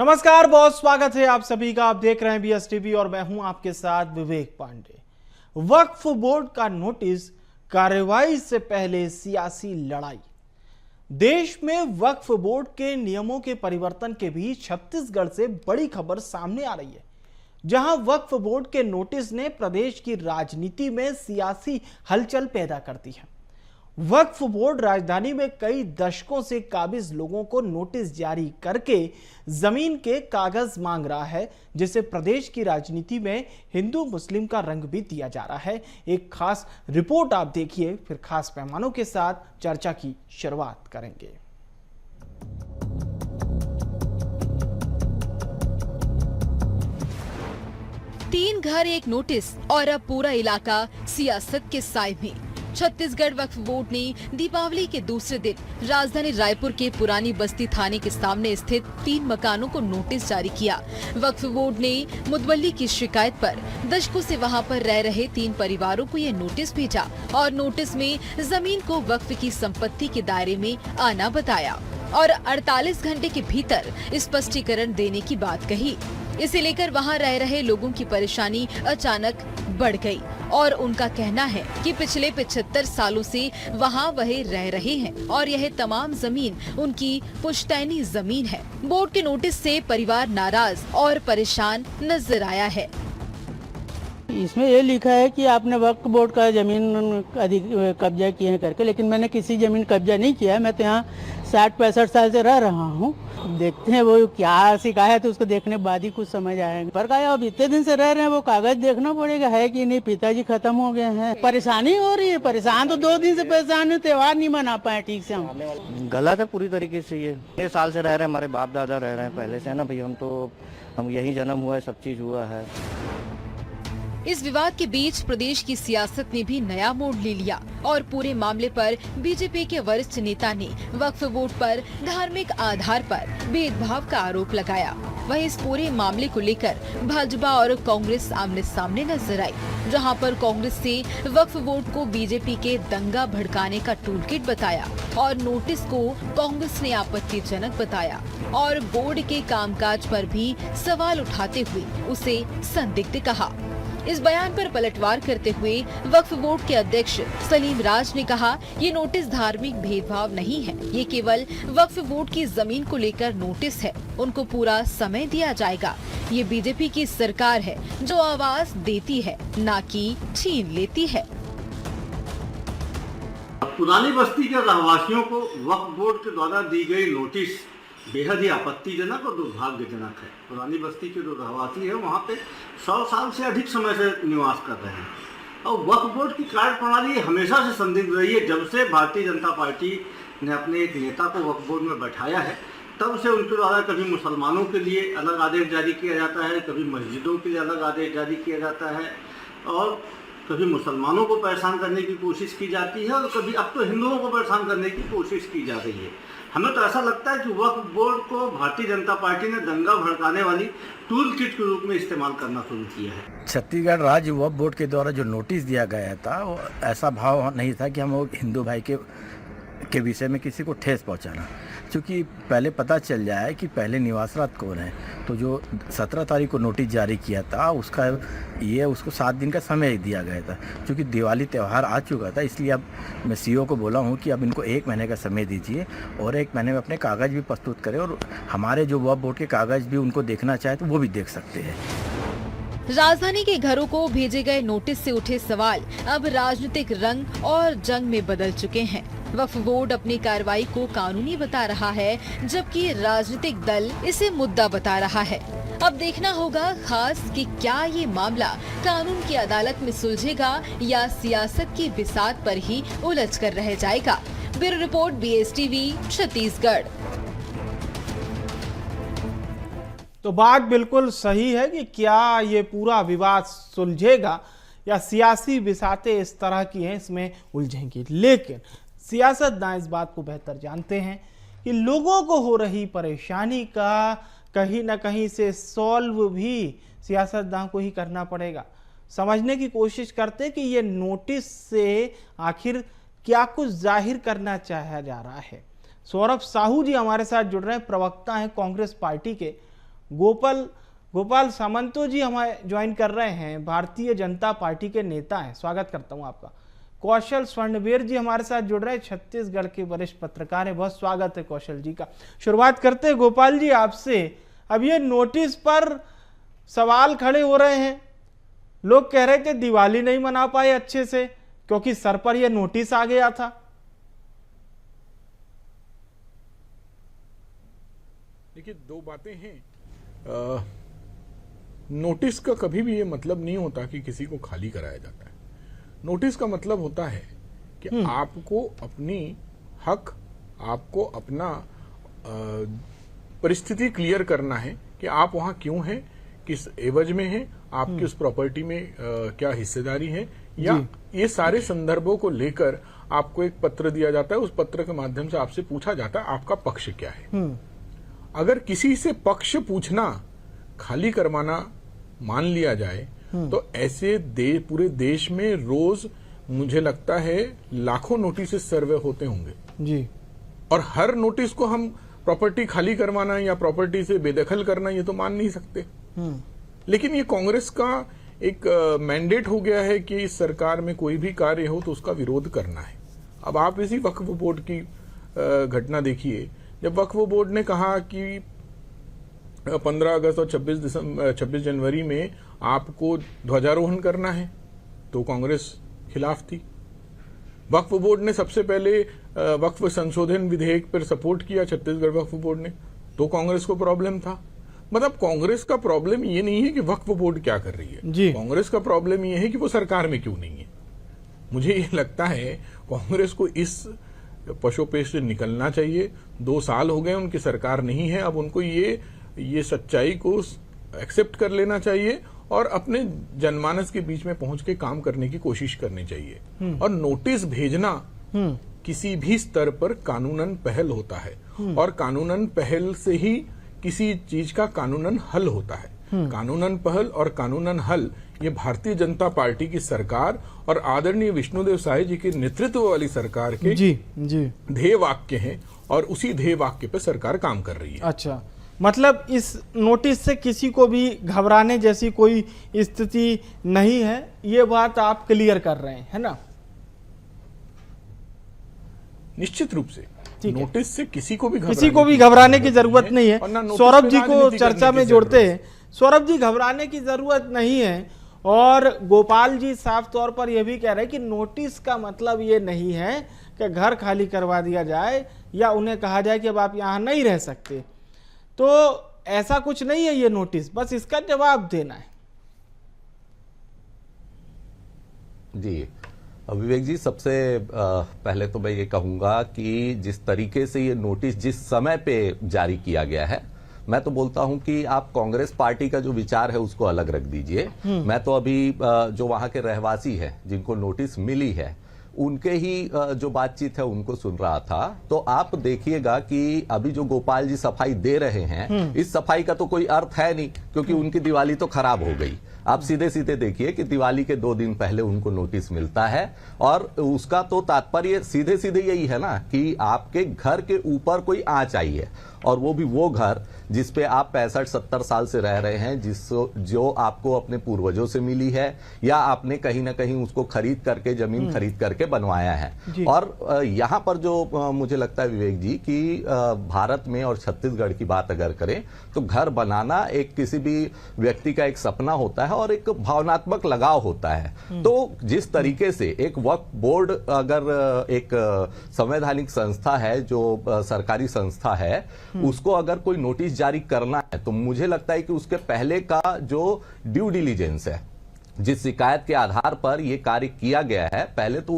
नमस्कार, बहुत स्वागत है आप सभी का। आप देख रहे हैं बीएस टीवी और मैं हूं आपके साथ विवेक पांडे। वक्फ बोर्ड का नोटिस, कार्रवाई से पहले सियासी लड़ाई। देश में वक्फ बोर्ड के नियमों के परिवर्तन के बीच छत्तीसगढ़ से बड़ी खबर सामने आ रही है, जहां वक्फ बोर्ड के नोटिस ने प्रदेश की राजनीति में सियासी हलचल पैदा कर दी है। वक्फ बोर्ड राजधानी में कई दशकों से काबिज लोगों को नोटिस जारी करके जमीन के कागज मांग रहा है, जिसे प्रदेश की राजनीति में हिंदू मुस्लिम का रंग भी दिया जा रहा है। एक खास रिपोर्ट आप देखिए, फिर खास मेहमानों के साथ चर्चा की शुरुआत करेंगे। तीन घर एक नोटिस और अब पूरा इलाका सियासत के साए में। छत्तीसगढ़ वक्फ बोर्ड ने दीपावली के दूसरे दिन राजधानी रायपुर के पुरानी बस्ती थाने के सामने स्थित 3 मकानों को नोटिस जारी किया। वक्फ बोर्ड ने मुतवल्ली की शिकायत पर दशकों से वहां पर रह रहे 3 परिवारों को ये नोटिस भेजा और नोटिस में जमीन को वक्फ की संपत्ति के दायरे में आना बताया और 48 घंटे के भीतर स्पष्टीकरण देने की बात कही। इसे लेकर वहां रह रहे लोगों की परेशानी अचानक बढ़ गई और उनका कहना है कि पिछले 75 सालों से वहां वह रह रहे हैं और यह तमाम जमीन उनकी पुश्तैनी जमीन है। बोर्ड के नोटिस से परिवार नाराज और परेशान नजर आया है। इसमें ये लिखा है कि आपने वक्फ बोर्ड का जमीन कब्जा किए हैं करके, लेकिन मैंने किसी जमीन कब्जा नहीं किया है। मैं तो यहाँ 60-65 साल से रह रहा हूँ। देखते हैं वो क्या शिकायत है, उसको देखने के बाद ही कुछ समझ आएगा। पर क्या अब इतने दिन से रह रहे हैं, वो कागज देखना पड़ेगा है कि नहीं। पिताजी खत्म हो गए हैं, परेशानी हो रही है। परेशान तो 2 दिन से परेशान है, त्योहार नहीं मना पाए ठीक से। हम गलत है पूरी तरीके से। ये साल से रह रहे हैं, हमारे बाप दादा रह रहे हैं पहले से, है ना भाई। हम यही जन्म हुआ है, सब चीज हुआ है। इस विवाद के बीच प्रदेश की सियासत ने भी नया मोड़ ले लिया और पूरे मामले पर बीजेपी के वरिष्ठ नेता ने वक्फ बोर्ड पर धार्मिक आधार पर भेदभाव का आरोप लगाया। वहीं इस पूरे मामले को लेकर भाजपा और कांग्रेस आमने सामने नजर आई, जहां पर कांग्रेस से वक्फ बोर्ड को बीजेपी के दंगा भड़काने का टूलकिट बताया और नोटिस को कांग्रेस ने आपत्तिजनक बताया और बोर्ड के कामकाज पर भी सवाल उठाते हुए उसे संदिग्ध कहा। इस बयान पर पलटवार करते हुए वक्फ बोर्ड के अध्यक्ष सलीम राज ने कहा, ये नोटिस धार्मिक भेदभाव नहीं है, ये केवल वक्फ बोर्ड की जमीन को लेकर नोटिस है। उनको पूरा समय दिया जाएगा। ये बीजेपी की सरकार है जो आवाज देती है, ना कि छीन लेती है। पुरानी बस्ती के रहवासियों को वक्फ बोर्ड के द्वारा दी गई नोटिस बेहद ही आपत्तिजनक और दुर्भाग्यजनक है। पुरानी बस्ती के जो रहवासी है वहाँ पे 100 साल से अधिक समय से निवास कर रहे हैं और वक्फ बोर्ड की कार्यप्रणाली हमेशा से संदिग्ध रही है। जब से भारतीय जनता पार्टी ने अपने एक नेता को वक्फ बोर्ड में बैठाया है, तब से उनके द्वारा कभी मुसलमानों के लिए अलग आदेश जारी किया जाता है, कभी मस्जिदों के लिए अलग आदेश जारी किया जाता है और कभी मुसलमानों को परेशान करने की कोशिश की जाती है और कभी अब तो हिंदुओं को परेशान करने की कोशिश की जा रही है। हमें तो ऐसा लगता है कि वक्फ बोर्ड को भारतीय जनता पार्टी ने दंगा भड़काने वाली टूल किट के रूप में इस्तेमाल करना शुरू किया है। छत्तीसगढ़ राज्य वक्फ बोर्ड के द्वारा जो नोटिस दिया गया था, वो ऐसा भाव नहीं था कि हम वो हिंदू भाई के विषय में किसी को ठेस पहुंचाना, क्योंकि पहले पता चल जाए कि पहले निवासरत कौन है। तो जो 17 तारीख को नोटिस जारी किया था, उसको 7 दिन का समय दिया गया था। क्योंकि दिवाली त्यौहार आ चुका था, इसलिए अब मैं सीईओ को बोला हूं कि अब इनको 1 महीने का समय दीजिए और 1 महीने में अपने कागज़ भी प्रस्तुत करें और हमारे जो वक्फ बोर्ड के कागज़ भी उनको देखना चाहे तो वो भी देख सकते हैं। राजधानी के घरों को भेजे गए नोटिस से उठे सवाल अब राजनीतिक रंग और जंग में बदल चुके हैं। वक्फ बोर्ड अपनी कार्रवाई को कानूनी बता रहा है, जबकि राजनीतिक दल इसे मुद्दा बता रहा है। अब देखना होगा खास कि क्या ये मामला कानून की अदालत में सुलझेगा या सियासत की बिसात पर ही उलझ कर रह जाएगा। Bureau report, BS TV, Chhattisgarh. तो बात बिल्कुल सही है कि क्या ये पूरा विवाद सुलझेगा या सियासी बिसातें इस तरह की हैं, इसमें उलझेंगी। लेकिन सियासतदान इस बात को बेहतर जानते हैं कि लोगों को हो रही परेशानी का कहीं ना कहीं से सॉल्व भी सियासतदान को ही करना पड़ेगा। समझने की कोशिश करते कि ये नोटिस से आखिर क्या कुछ जाहिर करना चाहा जा रहा है। सौरभ साहू जी हमारे साथ जुड़ रहे हैं, प्रवक्ता हैं कांग्रेस पार्टी के। गोपाल सामंतो जी हमारे ज्वाइन कर रहे हैं, भारतीय जनता पार्टी के नेता हैं, स्वागत करता हूं आपका। कौशल स्वर्णवीर जी हमारे साथ जुड़ रहे हैं, छत्तीसगढ़ के वरिष्ठ पत्रकार हैं, बहुत स्वागत है कौशल जी का। शुरुआत करते हैं गोपाल जी आपसे। अब ये नोटिस पर सवाल खड़े हो रहे हैं, लोग कह रहे थे दिवाली नहीं मना पाए अच्छे से क्योंकि सर पर यह नोटिस आ गया था। देखिए, दो बातें हैं। नोटिस का कभी भी ये मतलब नहीं होता कि किसी को खाली कराया जाता है। नोटिस का मतलब होता है कि आपको अपनी हक, आपको अपना परिस्थिति क्लियर करना है कि आप वहां क्यों हैं, किस एवज में हैं, आपकी उस प्रॉपर्टी में क्या हिस्सेदारी है, या ये सारे संदर्भों को लेकर आपको एक पत्र दिया जाता है। उस पत्र के माध्यम से आपसे पूछा जाता है आपका पक्ष क्या है। अगर किसी से पक्ष पूछना खाली करवाना मान लिया जाए तो ऐसे पूरे देश में रोज मुझे लगता है लाखों नोटिस सर्वे होते होंगे जी। और हर नोटिस को हम प्रॉपर्टी खाली करवाना या प्रॉपर्टी से बेदखल करना ये तो मान नहीं सकते। लेकिन ये कांग्रेस का एक मैंडेट हो गया है कि इस सरकार में कोई भी कार्य हो तो उसका विरोध करना है। अब आप इसी वक्फ बोर्ड की घटना देखिए, जब वक्फ बोर्ड ने कहा कि 15 अगस्त और 26 जनवरी में आपको ध्वजारोहण करना है तो कांग्रेस खिलाफ थी। वक्फ बोर्ड ने सबसे पहले वक्फ संशोधन विधेयक पर सपोर्ट किया, छत्तीसगढ़ वक्फ बोर्ड ने, तो कांग्रेस को प्रॉब्लम था। मतलब कांग्रेस का प्रॉब्लम ये नहीं है कि वक्फ बोर्ड क्या कर रही है, कांग्रेस का प्रॉब्लम ये है कि वो सरकार में क्यों नहीं है। मुझे ये लगता है कांग्रेस को इस पशुपेश से निकलना चाहिए। 2 साल हो गए उनकी सरकार नहीं है, अब उनको ये सच्चाई को एक्सेप्ट कर लेना चाहिए और अपने जनमानस के बीच में पहुंच के काम करने की कोशिश करनी चाहिए। और नोटिस भेजना किसी भी स्तर पर कानूनन पहल होता है और कानूनन पहल से ही किसी चीज का कानूनन हल होता है। कानूनन पहल और कानूनन हल ये भारतीय जनता पार्टी की सरकार और आदरणीय विष्णुदेव साय जी के नेतृत्व वाली सरकार के ध्येय वाक्य हैं और उसी ध्येय वाक्य पे सरकार काम कर रही है। अच्छा, मतलब इस नोटिस से किसी को भी घबराने जैसी कोई स्थिति नहीं है, ये बात आप क्लियर कर रहे हैं, है ना? निश्चित रूप से नोटिस से किसी को भी घबराने की जरूरत नहीं है। सौरभ जी को चर्चा में जोड़ते हैं। सौरभ जी, घबराने की जरूरत नहीं है और गोपाल जी साफ तौर पर यह भी कह रहे हैं कि नोटिस का मतलब ये नहीं है कि घर खाली करवा दिया जाए या उन्हें कहा जाए कि अब आप यहाँ नहीं रह सकते। तो ऐसा कुछ नहीं है ये नोटिस, बस इसका जवाब देना है। जी विवेक जी, सबसे पहले तो मैं ये कहूंगा कि जिस तरीके से ये नोटिस जिस समय पे जारी किया गया है, मैं तो बोलता हूं कि आप कांग्रेस पार्टी का जो विचार है उसको अलग रख दीजिए। मैं तो अभी जो वहां के रहवासी हैं जिनको नोटिस मिली है उनके ही जो बातचीत है उनको सुन रहा था। तो आप देखिएगा कि अभी जो गोपाल जी सफाई दे रहे हैं, इस सफाई का तो कोई अर्थ है नहीं क्योंकि उनकी दिवाली तो खराब हो गई। आप सीधे सीधे देखिए कि दिवाली के 2 दिन पहले उनको नोटिस मिलता है और उसका तो तात्पर्य सीधे सीधे यही है ना कि आपके घर के ऊपर कोई आंच आई है और वो भी वो घर जिसपे आप 65-70 साल से रह रहे हैं, जो आपको अपने पूर्वजों से मिली है या आपने कहीं ना कहीं उसको खरीद करके, जमीन खरीद करके बनवाया है। और यहाँ पर जो मुझे लगता है विवेक जी कि भारत में और छत्तीसगढ़ की बात अगर करें तो घर बनाना एक किसी भी व्यक्ति का एक सपना होता है और एक भावनात्मक लगाव होता है। तो जिस तरीके से एक वक्फ बोर्ड अगर एक संवैधानिक संस्था है, जो सरकारी संस्था है, उसको अगर कोई नोटिस जारी करना है तो मुझे लगता है कि उसके पहले का जो ड्यू डिलीजेंस है, जिस शिकायत के आधार पर यह कार्य किया गया है, पहले तो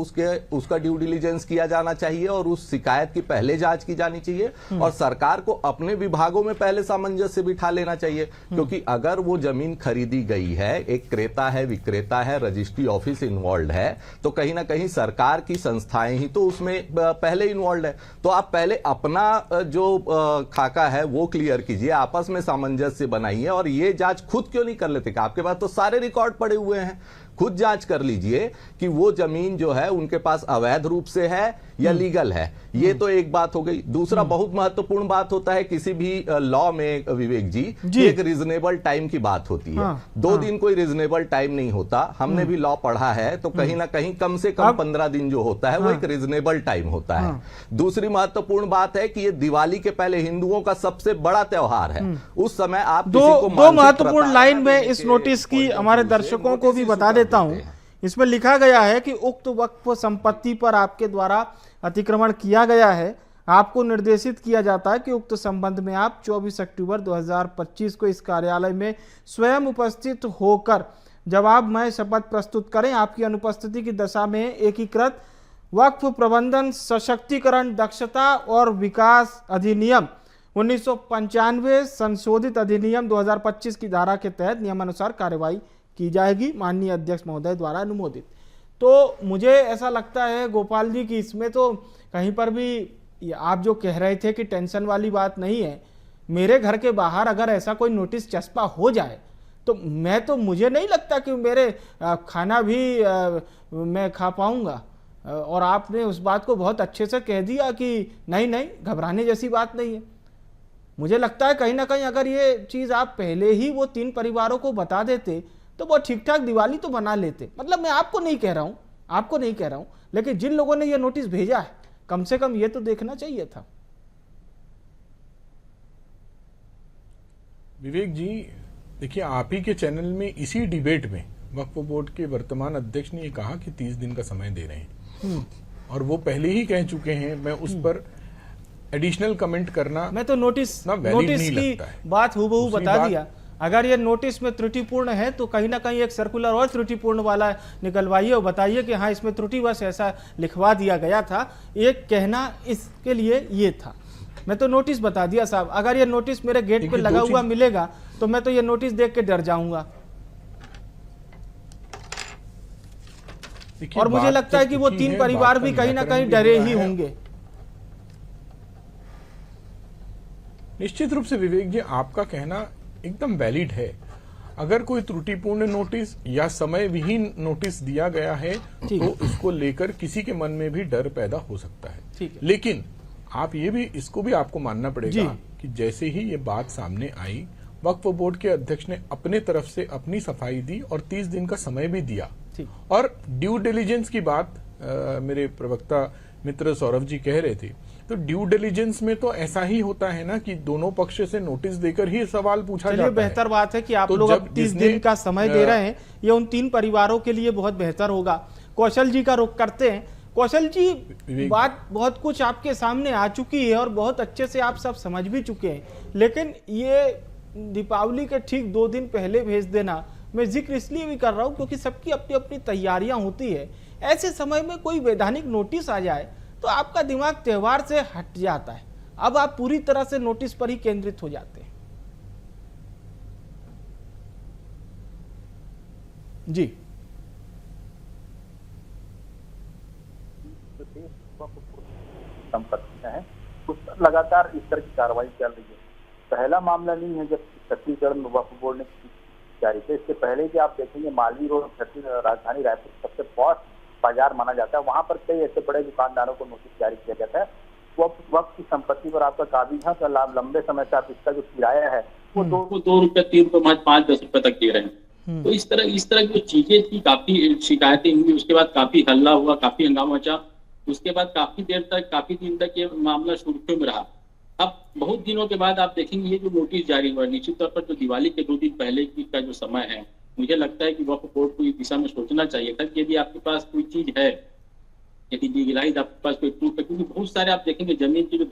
उसका ड्यू डिलीजेंस किया जाना चाहिए और उस शिकायत की पहले जांच की जानी चाहिए और सरकार को अपने विभागों में पहले सामंजस्य बिठा लेना चाहिए। क्योंकि अगर वो जमीन खरीदी गई है, एक क्रेता है, विक्रेता है, रजिस्ट्री ऑफिस इन्वॉल्व है, तो कहीं ना कहीं सरकार की संस्थाएं ही तो उसमें पहले इन्वॉल्व है। तो आप पहले अपना जो खाका है वो क्लियर कीजिए, आपस में सामंजस्य बनाइए और ये जांच खुद क्यों नहीं कर लेते? आपके पास तो सारे रिकॉर्ड पड़े हुए हैं, खुद जांच कर लीजिए कि वो जमीन जो है उनके पास अवैध रूप से है या लीगल है। ये तो एक बात हो गई। दूसरा बहुत महत्वपूर्ण बात होता है किसी भी लॉ में विवेक जी, एक रीजनेबल टाइम की बात होती है। 2 दिन कोई रीजनेबल टाइम नहीं होता। हमने भी लॉ पढ़ा है तो कहीं ना कहीं कम से कम 15 दिन जो होता है वो एक रीजनेबल टाइम होता है। दूसरी महत्वपूर्ण बात है कि ये दिवाली के पहले हिंदुओं का सबसे बड़ा त्योहार है। उस समय आप दो महत्वपूर्ण लाइन में इस नोटिस की हमारे दर्शकों को भी बता देता हूं। इसमें लिखा गया है कि उक्त वक्फ संपत्ति पर आपके द्वारा अतिक्रमण किया गया है। आपको निर्देशित किया जाता है कि उक्त संबंध में आप 24 अक्टूबर 2025 को इस कार्यालय में स्वयं उपस्थित होकर जवाबमय शपथ प्रस्तुत करें। आपकी अनुपस्थिति की दशा में एकीकृत वक्फ प्रबंधन सशक्तिकरण दक्षता और विकास अधिनियम 1995 संशोधित अधिनियम 2025 की धारा के तहत नियमानुसार कार्रवाई की जाएगी, माननीय अध्यक्ष महोदय द्वारा अनुमोदित। तो मुझे ऐसा लगता है गोपाल जी कि इसमें तो कहीं पर भी आप जो कह रहे थे कि टेंशन वाली बात नहीं है। मेरे घर के बाहर अगर ऐसा कोई नोटिस चस्पा हो जाए तो मुझे नहीं लगता कि मेरे खाना भी मैं खा पाऊंगा। और आपने उस बात को बहुत अच्छे से कह दिया कि नहीं घबराने जैसी बात नहीं है। मुझे लगता है कहीं ना कहीं अगर ये चीज़ आप पहले ही वो 3 परिवारों को बता देते तो वो ठीक ठाक दिवाली तो बना लेते। मतलब मैं आपको नहीं कह रहा हूं, लेकिन जिन लोगों ने ये नोटिस भेजा है कम से कम ये तो देखना चाहिए था। विवेक जी देखिए, आप ही के चैनल में इसी डिबेट में वक्फ बोर्ड के वर्तमान अध्यक्ष ने ये कहा कि 30 दिन का समय दे रहे हैं और वो पहले ही कह चुके हैं। मैं उस पर एडिशनल कमेंट करना, मैं तो नोटिस की बात हूबहू बता दिया। अगर ये नोटिस में त्रुटिपूर्ण है तो कहीं ना कहीं एक सर्कुलर और त्रुटिपूर्ण वाला निकलवाइए और बताइए कि हाँ इसमें त्रुटिवश ऐसा लिखवा दिया गया था। एक कहना इसके लिए ये था। मैं तो नोटिस बता दिया साहब। अगर ये नोटिस मेरे गेट पे लगा हुआ मिलेगा तो मैं तो ये नोटिस देख के डर जाऊंगा। और मुझे लगता है कि वो 3 परिवार भी कहीं ना कहीं डरे ही होंगे। निश्चित रूप से विवेक जी आपका कहना एकदम वैलिड है। अगर कोई त्रुटिपूर्ण नोटिस या समय विहीन नोटिस दिया गया है तो इसको लेकर किसी के मन में भी डर पैदा हो सकता है। लेकिन आप ये भी इसको भी आपको मानना पड़ेगा कि जैसे ही ये बात सामने आई, वक्फ बोर्ड के अध्यक्ष ने अपने तरफ से अपनी सफाई दी और 30 दिन का समय भी दिया। और ड्यू डिलिजेंस की बात मेरे प्रवक्ता मित्र सौरभ जी कह रहे थे, तो ड्यू डिलिजेंस में तो ऐसा ही होता है ना कि दोनों पक्ष से नोटिस देकर ही सवाल पूछा जाता है। बेहतर बात है कि आप लोग अब 30 दिन का समय दे रहे हैं। ये उन 3 परिवारों के लिए बहुत बेहतर होगा। कौशल जी का रुख करते हैं। कौशल जी, बात बहुत कुछ आपके सामने आ चुकी है और बहुत अच्छे से आप सब समझ भी चुके हैं, लेकिन ये दीपावली के ठीक 2 दिन पहले भेज देना, मैं जिक्र इसलिए भी कर रहा हूँ क्योंकि सबकी अपनी अपनी तैयारियां होती है। ऐसे समय में कोई वैधानिक नोटिस आ जाए तो आपका दिमाग त्योहार से हट जाता है। अब आप पूरी तरह से नोटिस पर ही केंद्रित हो जाते हैं। जी संपत्तियां हैं, उस पर लगातार इस तरह की कार्रवाई चल रही है। पहला मामला नहीं है जब छत्तीसगढ़ में वक्फ बोर्ड ने जारी किया। इसके पहले कि आप देखेंगे मालवी रोड राजधानी रायपुर सबसे पॉश बाजार माना जाता है, वहां पर कई ऐसे बड़े दुकानदारों को नोटिस जारी किया जाता है। वक्त की संपत्ति पर आपका काबिजा का लाभ लंबे समय से आप इसका जो किराया है वो 2 रुपए 3 रुपए महज 5-10 रुपए तक दे रहे हैं। तो इस तरह की चीजें थी, काफी शिकायतें हुई। उसके बाद काफी हल्ला हुआ, काफी हंगामा मचा। उसके बाद काफी दिन तक ये मामला सुर्खियों में रहा। अब बहुत दिनों के बाद आप देखेंगे ये जो नोटिस जारी हुआ, निश्चित तौर पर जो दिवाली के 2 दिन पहले का जो समय है, मुझे लगता है कि वक्फ बोर्ड को इस दिशा में सोचना चाहिए था कि यदि आपके पास कोई चीज है, यदि लीगलाइज आपके पास कोई प्रूफ है, क्योंकि बहुत सारे आप देखेंगे जमीन की जो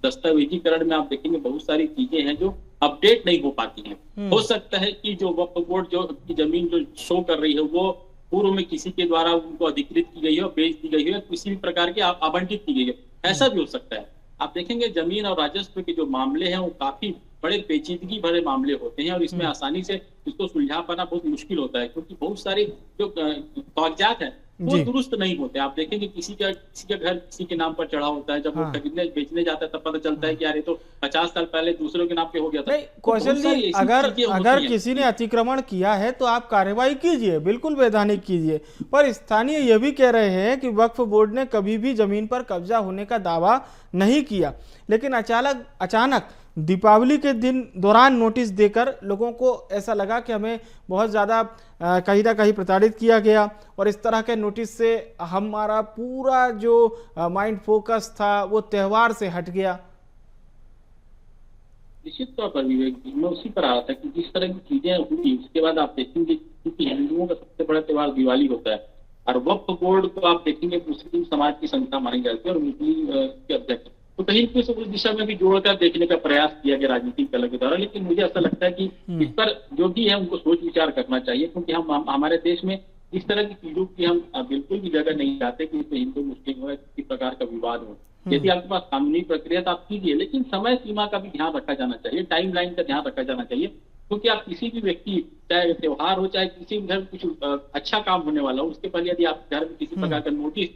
दस्तावेजीकरण में आप देखेंगे बहुत सारी चीजें हैं जो अपडेट नहीं हो पाती हैं। हो सकता है कि जो वक्फ बोर्ड जो की जमीन जो शो कर रही है वो पूर्व में किसी के द्वारा उनको अधिकृत की गई है, बेच दी गई है, किसी भी प्रकार की आवंटित की गई है, ऐसा भी हो सकता है। आप देखेंगे जमीन और राजस्व के जो मामले हैं वो काफी बड़े पेचीदगी भरे मामले होते हैं और इसमें आसानी से इसको सुलझा पाना बहुत मुश्किल होता है, क्योंकि बहुत सारी जो कागजात है वो दुरुस्त नहीं होते। आप देखेंगे किसी का घर किसी के नाम पर चढ़ा होता है, जब वो खरीदने बेचने जाता है तब पता चलता है कि यार ये तो 50 साल पहले दूसरों के नाम पे हो गया था। नहीं कौशल जी, अगर किसी ने अतिक्रमण किया है तो आप कार्रवाई कीजिए, बिल्कुल वैधानिक कीजिए, पर स्थानीय ये भी कह रहे हैं कि वक्फ बोर्ड ने कभी भी जमीन पर कब्जा होने का दावा नहीं किया, लेकिन अचानक दीपावली के दौरान नोटिस देकर लोगों को ऐसा लगा कि हमें बहुत ज़्यादा कहीं ना कहीं प्रताड़ित किया गया, और इस तरह के नोटिस से हमारा पूरा जो माइंड फोकस था वो त्यौहार से हट गया। निश्चित तौर पर विवेक जी, मैं उसी पर आ रहा था कि जिस तरह की चीजें हुई उसके बाद आप देखेंगे क्योंकि हिंदुओं का सबसे बड़ा त्यौहार दिवाली होता है, और वक्फ बोर्ड को आप देखेंगे मुस्लिम समाज की संस्था मानी जाती है और मुस्लिम के अध्यक्ष, तो कहीं पे उस दिशा में भी जोड़कर देखने का प्रयास किया गया राजनीतिक दलों के द्वारा। लेकिन मुझे ऐसा लगता है कि इस पर जो भी है उनको सोच विचार करना चाहिए, क्योंकि हमारे देश में इस तरह की चीजों की हम बिल्कुल भी जगह नहीं चाहते कि इसमें हिंदू मुस्लिम हो, किसी प्रकार का विवाद हो। यदि आपके पास कानूनी प्रक्रिया तो आप कीजिए, लेकिन समय सीमा का भी ध्यान रखा जाना चाहिए, टाइम लाइन का ध्यान रखा जाना चाहिए, क्योंकि आप किसी भी व्यक्ति, चाहे त्योहार हो चाहे किसी भी घर में कुछ अच्छा काम होने वाला हो, उसके पहले यदि आप घर में किसी प्रकार का नोटिस,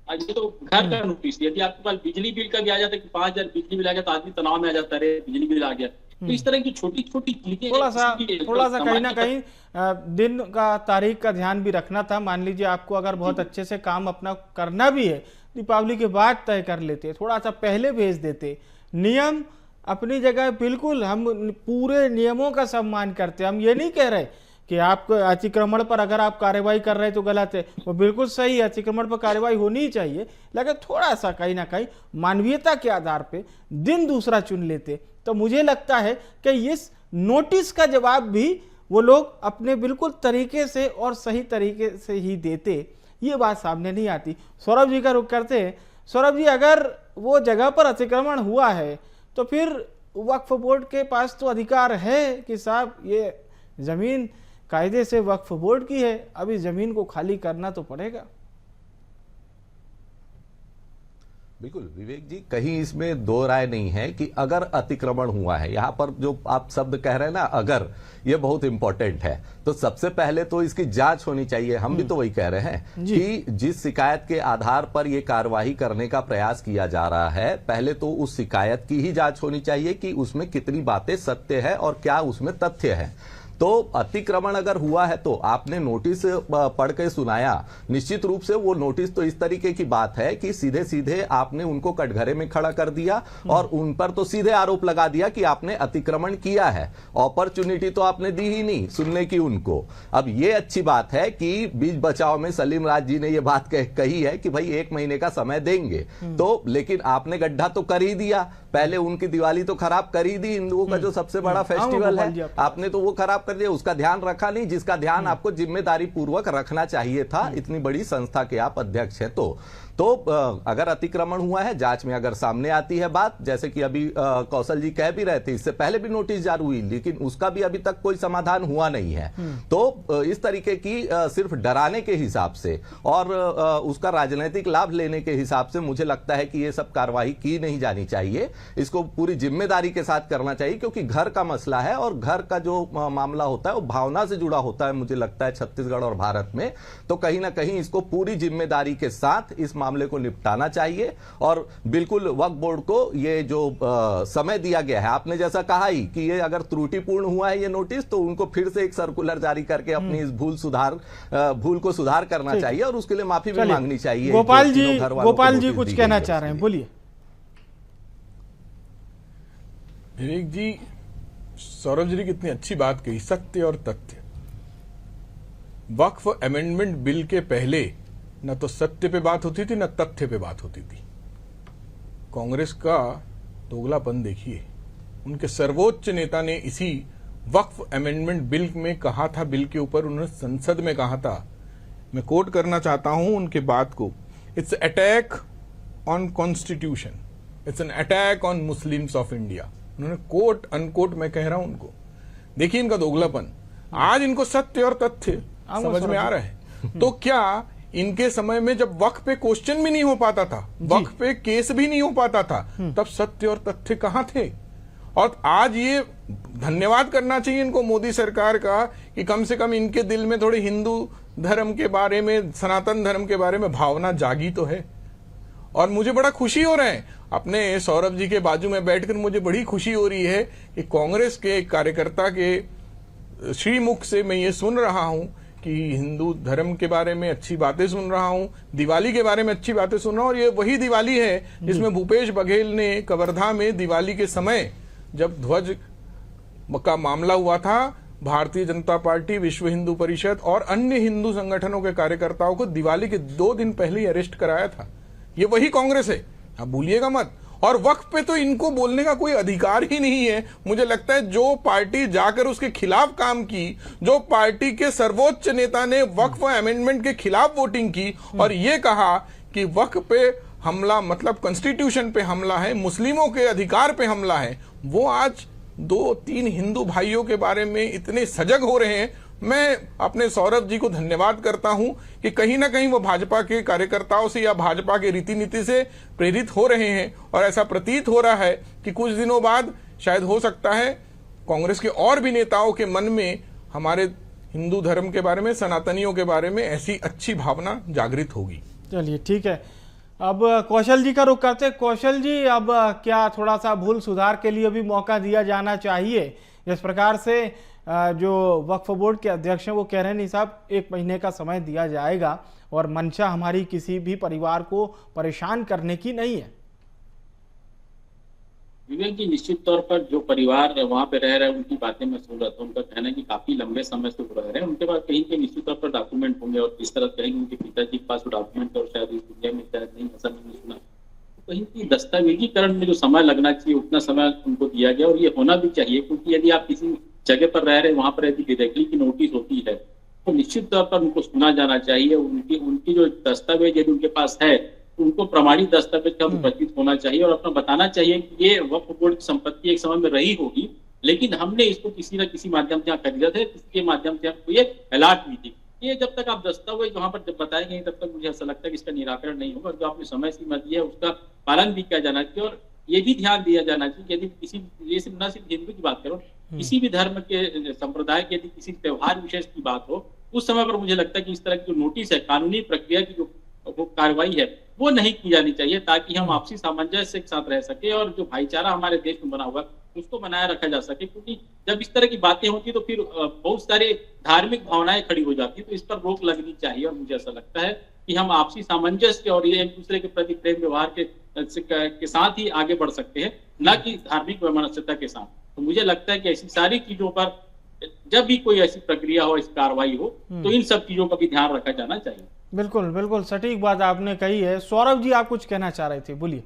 ये तो घर का नोटिस, यदि आपके पास बिजली बिल का भी आ जाता है कि 5000 बिजली बिल आ गया तो आदमी तनाव में आ जाता है, बिजली बिल आ गया। तो इस तरह की छोटी छोटी चीजें थोड़ा सा कहीं ना कहीं दिन का तारीख का ध्यान भी रखना था। मान लीजिए आपको अगर बहुत अच्छे से काम अपना करना भी है, दीपावली के बाद तय कर लेते, थोड़ा सा पहले भेज देते। नियम अपनी जगह बिल्कुल, हम पूरे नियमों का सम्मान करते हैं, हम ये नहीं कह रहे कि आपको अतिक्रमण पर अगर आप कार्रवाई कर रहे हैं तो गलत है, वो बिल्कुल सही है, अतिक्रमण पर कार्रवाई होनी ही चाहिए, लेकिन थोड़ा सा कहीं ना कहीं मानवीयता के आधार पे दिन दूसरा चुन लेते तो मुझे लगता है कि इस नोटिस का जवाब भी वो लोग अपने बिल्कुल तरीके से और सही तरीके से ही देते। ये बात सामने नहीं आती। सौरभ जी का रुख करते हैं। सौरभ जी, अगर वो जगह पर अतिक्रमण हुआ है तो फिर वक्फ बोर्ड के पास तो अधिकार है कि साहब ये जमीन कायदे से वक्फ बोर्ड की है, अभी जमीन को खाली करना तो पड़ेगा। बिल्कुल विवेक जी, कहीं इसमें दो राय नहीं है कि अगर अतिक्रमण हुआ है, यहां पर जो आप शब्द कह रहे हैं ना, अगर, ये बहुत इंपॉर्टेंट है। तो सबसे पहले तो इसकी जांच होनी चाहिए। हम भी तो वही कह रहे हैं कि जिस शिकायत के आधार पर यह कार्यवाही करने का प्रयास किया जा रहा है, पहले तो उस शिकायत की ही जांच होनी चाहिए कि उसमें कितनी बातें सत्य है और क्या उसमें तथ्य है। तो अतिक्रमण अगर हुआ है तो आपने नोटिस पढ़ के सुनाया, निश्चित रूप से वो नोटिस तो इस तरीके की बात है कि सीधे सीधे आपने उनको कटघरे में खड़ा कर दिया और उन पर तो सीधे आरोप लगा दिया कि आपने अतिक्रमण किया है। अपॉर्चुनिटी तो आपने दी ही नहीं सुनने की उनको। अब ये अच्छी बात है कि बीच बचाव में सलीम राज जी ने ये बात कही है कि भाई 1 महीने का समय देंगे, तो लेकिन आपने गड्ढा तो कर ही दिया। पहले उनकी दिवाली तो खराब कर ही दी, हिंदुओं का जो सबसे बड़ा फेस्टिवल है, आपने तो वो खराब कर दिया, उसका ध्यान रखा नहीं जिसका ध्यान आपको जिम्मेदारी पूर्वक रखना चाहिए था। इतनी बड़ी संस्था के आप अध्यक्ष हैं तो अगर अतिक्रमण हुआ है, जांच में अगर सामने आती है बात, जैसे कि अभी कौशल जी कह भी रहे थे, इससे पहले भी नोटिस जारी हुई लेकिन उसका भी अभी तक कोई समाधान हुआ नहीं है। तो इस तरीके की सिर्फ डराने के हिसाब से और उसका राजनीतिक लाभ लेने के हिसाब से मुझे लगता है कि ये सब कार्रवाई की नहीं जानी चाहिए। इसको पूरी जिम्मेदारी के साथ करना चाहिए, क्योंकि घर का मसला है और घर का जो मामला होता है वो भावना से जुड़ा होता है, मुझे लगता है छत्तीसगढ़ और भारत में। तो कहीं ना कहीं इसको पूरी जिम्मेदारी के साथ इस मामले को निपटाना चाहिए और बिल्कुल वक्फ बोर्ड को ये जो समय दिया गया है, आपने जैसा कहा ही कि ये अगर त्रुटिपूर्ण हुआ है ये नोटिस, तो उनको फिर से एक सर्कुलर जारी करके अपनी इस भूल को सुधार करना चाहिए और उसके लिए माफी भी मांगनी चाहिए। गोपाल जी कुछ कहना चाह रहे हैं, बोलिए। विवेक जी, सौरभ जी ने कितनी अच्छी बात कही, सत्य और तथ्य। वक्फ अमेंडमेंट बिल के पहले न तो सत्य पे बात होती थी न तथ्य पे बात होती थी। कांग्रेस का दोगलापन देखिए। उनके सर्वोच्च नेता ने इसी वक्फ अमेंडमेंट बिल में कहा था, बिल के ऊपर उन्होंने संसद में कहा था, मैं कोट करना चाहता हूं उनके बात को, it's attack on constitution, it's an attack on Muslims of India. उन्होंने कोट अनकोट मैं कह रहा हूं उनको। देखिए इनका दोगलापन, आज इनको सत्य और तथ्य समझ में आ रहा है। तो क्या इनके समय में जब वक्फ पे क्वेश्चन भी नहीं हो पाता था, वक्फ पे केस भी नहीं हो पाता था, तब सत्य और तथ्य कहां थे? और आज ये धन्यवाद करना चाहिए इनको मोदी सरकार का कि कम से कम इनके दिल में थोड़ी हिंदू धर्म के बारे में, सनातन धर्म के बारे में भावना जागी तो है। और मुझे बड़ा खुशी हो रहा है, अपने सौरभ जी के बाजू में बैठकर मुझे बड़ी खुशी हो रही है कि कांग्रेस के कार्यकर्ता के श्रीमुख से मैं ये सुन रहा हूं कि हिंदू धर्म के बारे में अच्छी बातें सुन रहा हूं, दिवाली के बारे में अच्छी बातें सुन रहा हूं। और ये वही दिवाली है जिसमें भूपेश बघेल ने कवर्धा में दिवाली के समय जब ध्वज का मामला हुआ था, भारतीय जनता पार्टी, विश्व हिंदू परिषद और अन्य हिंदू संगठनों के कार्यकर्ताओं को दिवाली के 2 दिन पहले ही अरेस्ट कराया था। ये वही कांग्रेस है, आप भूलिएगा मत। और वक्फ पे तो इनको बोलने का कोई अधिकार ही नहीं है। मुझे लगता है जो पार्टी जाकर उसके खिलाफ काम की, जो पार्टी के सर्वोच्च नेता ने वक्फ अमेंडमेंट के खिलाफ वोटिंग की और ये कहा कि वक्फ पे हमला मतलब कॉन्स्टिट्यूशन पे हमला है, मुस्लिमों के अधिकार पे हमला है, वो आज 2-3 हिंदू भाइयों के बारे में इतने सजग हो रहे हैं। मैं अपने सौरभ जी को धन्यवाद करता हूं कि कहीं ना कहीं वो भाजपा के कार्यकर्ताओं से या भाजपा के रीति नीति से प्रेरित हो रहे हैं। और ऐसा प्रतीत हो रहा है कि कुछ दिनों बाद शायद हो सकता है कांग्रेस के और भी नेताओं के मन में हमारे हिंदू धर्म के बारे में, सनातनियों के बारे में ऐसी अच्छी भावना जागृत होगी। चलिए ठीक है, अब कौशल जी का रुख करते हैं। कौशल जी, अब क्या थोड़ा सा भूल सुधार के लिए भी मौका दिया जाना चाहिए? इस प्रकार से जो वक्फ बोर्ड के अध्यक्ष हैं वो कह रहे हैं नहीं साहब 1 महीने का समय दिया जाएगा और मंशा हमारी किसी भी परिवार को परेशान करने की नहीं है। विवेक जी, निश्चित तौर पर जो परिवार वहां पे रह रहे हैं उनकी बातें मैं सुन रहा था। उनका कहना है कि काफी लंबे समय से वो रह रहे हैं, उनके पास कहीं के निश्चित तौर पर डॉक्यूमेंट होंगे और किस तरह कहेंगे उनके पिताजी के पास डॉक्यूमेंट और शायद इस दुनिया में शायद नहीं, ऐसा मैंने सुना। कहीं की दस्तावेजीकरण में जो समय लगना चाहिए उतना समय उनको दिया गया और ये होना भी चाहिए, क्योंकि यदि आप किसी जगह पर रह रहे हैं वहां पर यदि बेदखली की नोटिस होती है तो निश्चित तौर पर उनको सुना जाना चाहिए। उनकी जो दस्तावेज यदि उनके पास है उनको प्रमाणित दस्तावेज का उपस्थित होना चाहिए और अपना बताना चाहिए कि ये वक्फ बोर्ड की संपत्ति एक समय में रही होगी, लेकिन हमने इसको किसी न किसी माध्यम से खरीदा था, इसके माध्यम से हमको ये अलॉट हुई थी। ये जब तक आप दस्तावेज वहां पर जब बताएंगे तब तक मुझे ऐसा लगता है कि इसका निराकरण नहीं होगा। जो आपने समय सीमा दी है उसका पालन भी किया जाना चाहिए और ये भी ध्यान दिया जाना चाहिए यदि किसी, जैसे न सिर्फ हिंदू की बात करो, किसी भी धर्म के संप्रदाय के यदि किसी त्योहार विशेष की बात हो उस समय पर मुझे लगता है कि इस तरह की जो नोटिस है, कानूनी प्रक्रिया की जो कार्रवाई है वो नहीं की जानी चाहिए, ताकि हम आपसी सामंजस्य के साथ रह सके और जो भाईचारा हमारे देश में बना हुआ उसको बनाए रखा जा सके। क्योंकि जब इस तरह की बातें होती तो फिर बहुत सारी धार्मिक भावनाएं खड़ी हो जाती है, तो इस पर रोक लगनी चाहिए। और मुझे ऐसा लगता है कि हम आपसी सामंजस्य और ये एक दूसरे के प्रति प्रेम व्यवहार के साथ ही आगे बढ़ सकते हैं, न कि धार्मिक वैमनस्यता के साथ। तो मुझे लगता है कि ऐसी सारी चीजों पर जब भी कोई ऐसी प्रक्रिया हो, ऐसी कार्रवाई हो, तो इन सब चीजों का भी ध्यान रखा जाना चाहिए। बिल्कुल बिल्कुल सटीक बात आपने कही है। सौरभ जी, आप कुछ कहना चाह रहे थे, बोलिए।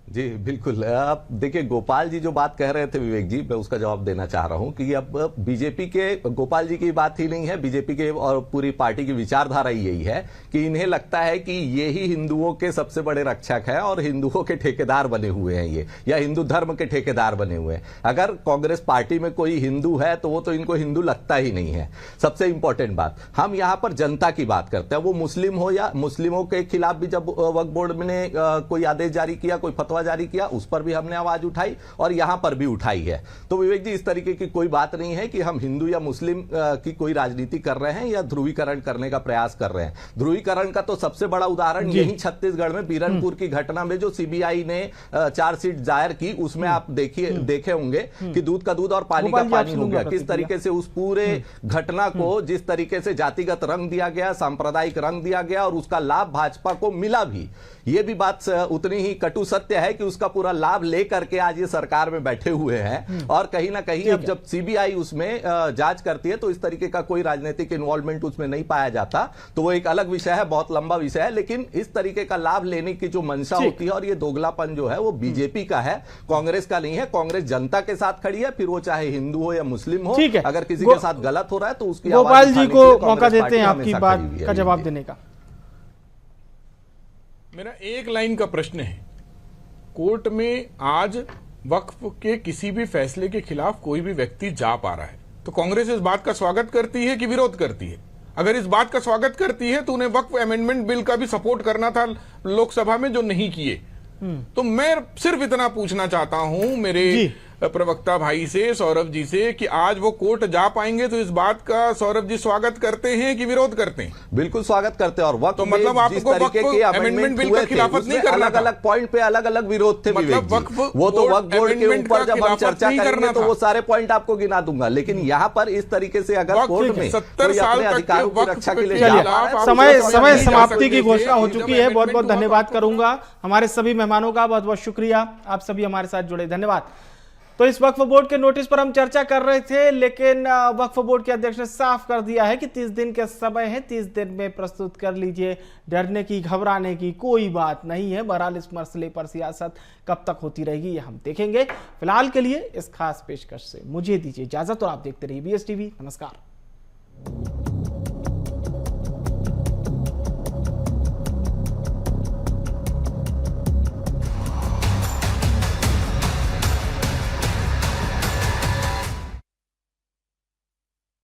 जी बिल्कुल, आप देखिए गोपाल जी जो बात कह रहे थे विवेक जी, मैं उसका जवाब देना चाह रहा हूं कि अब बीजेपी के, गोपाल जी की बात ही नहीं है, बीजेपी के और पूरी पार्टी की विचारधारा यही है कि इन्हें लगता है कि ये ही हिंदुओं के सबसे बड़े रक्षक है और हिंदुओं के ठेकेदार बने हुए हैं ये, या हिंदू धर्म के ठेकेदार बने हुए हैं। अगर कांग्रेस पार्टी में कोई हिंदू है तो वो तो इनको हिंदू लगता ही नहीं है। सबसे इंपॉर्टेंट बात, हम यहां पर जनता की बात करते हैं, वो मुस्लिम हो या मुस्लिमों के खिलाफ भी जब वक्फ बोर्ड ने कोई आदेश जारी किया, कोई फतवा जारी किया, उस पर भी हमने आवाज उठाई और यहां पर भी उठाई है। तो विवेक जी, इस तरीके की कोई बात नहीं है कि हम हिंदू या मुस्लिम की कोई राजनीति कर रहे हैं या ध्रुवीकरण करने का प्रयास कर रहे हैं। ध्रुवीकरण का तो सबसे बड़ा उदाहरण यही छत्तीसगढ़ में बीरनपुर की घटना में जो सीबीआई ने चार्जशीट दायर की, उसमें आप देखे होंगे कि दूध का दूध और पानी का पानी हो गया। किस तरीके से उस पूरे घटना को जिस तरीके से जातिगत रंग दिया गया, सांप्रदायिक रंग दिया गया और उसका लाभ भाजपा को मिला भी। ये भी बात उतनी ही कटु सत्य है कि उसका पूरा लाभ लेकर के आज ये सरकार में बैठे हुए हैं। और कहीं ना कहीं अब जब सीबीआई उसमें जांच करती है तो इस तरीके का कोई राजनीतिक इन्वॉल्वमेंट उसमें नहीं पाया जाता, तो वो एक अलग विषय है, बहुत लंबा विषय है। लेकिन इस तरीके का लाभ लेने की जो मंशा होती है और ये दोगलापन जो है वो बीजेपी का है, कांग्रेस का नहीं है। कांग्रेस जनता के साथ खड़ी है, फिर वो चाहे हिंदू हो या मुस्लिम हो। अगर किसी के साथ गलत हो रहा है तो उसकी गोपाल जी को मौका देते हैं आपकी बात का जवाब देने का। मेरा एक लाइन का प्रश्न है, कोर्ट में आज वक्फ के किसी भी फैसले के खिलाफ कोई भी व्यक्ति जा पा रहा है, तो कांग्रेस इस बात का स्वागत करती है कि विरोध करती है? अगर इस बात का स्वागत करती है तो उन्हें वक्फ अमेंडमेंट बिल का भी सपोर्ट करना था लोकसभा में, जो नहीं किए। तो मैं सिर्फ इतना पूछना चाहता हूं मेरे प्रवक्ता भाई से, सौरभ जी से, कि आज वो कोर्ट जा पाएंगे, तो इस बात का सौरभ जी स्वागत करते हैं कि विरोध करते हैं? बिल्कुल स्वागत करते हैं। और वक्त तो मतलब आपको अमेंडमेंट बिल का खिलाफत नहीं करना, अलग अलग पॉइंट पे अलग अलग विरोध थे विवेक जी। वो तो वक्त बोर्ड के ऊपर जब हम चर्चा करेंगे तो वो सारे पॉइंट आपको गिना दूंगा, लेकिन यहाँ पर इस तरीके से अगर कोर्ट में 70 साल तक अधिकारों की रक्षा के लिए समय समाप्ति की घोषणा हो चुकी है। बहुत बहुत धन्यवाद करूंगा हमारे सभी मेहमानों का, बहुत बहुत शुक्रिया, आप सभी हमारे साथ जुड़े, धन्यवाद। तो इस वक्फ बोर्ड के नोटिस पर हम चर्चा कर रहे थे, लेकिन वक्फ बोर्ड के अध्यक्ष ने साफ कर दिया है कि 30 दिन के समय है, 30 दिन में प्रस्तुत कर लीजिए, डरने की घबराने की कोई बात नहीं है। बहरहाल इस मसले पर सियासत कब तक होती रहेगी ये हम देखेंगे। फिलहाल के लिए इस खास पेशकश से मुझे दीजिए इजाजत और आप देखते रहिए BSTV। नमस्कार।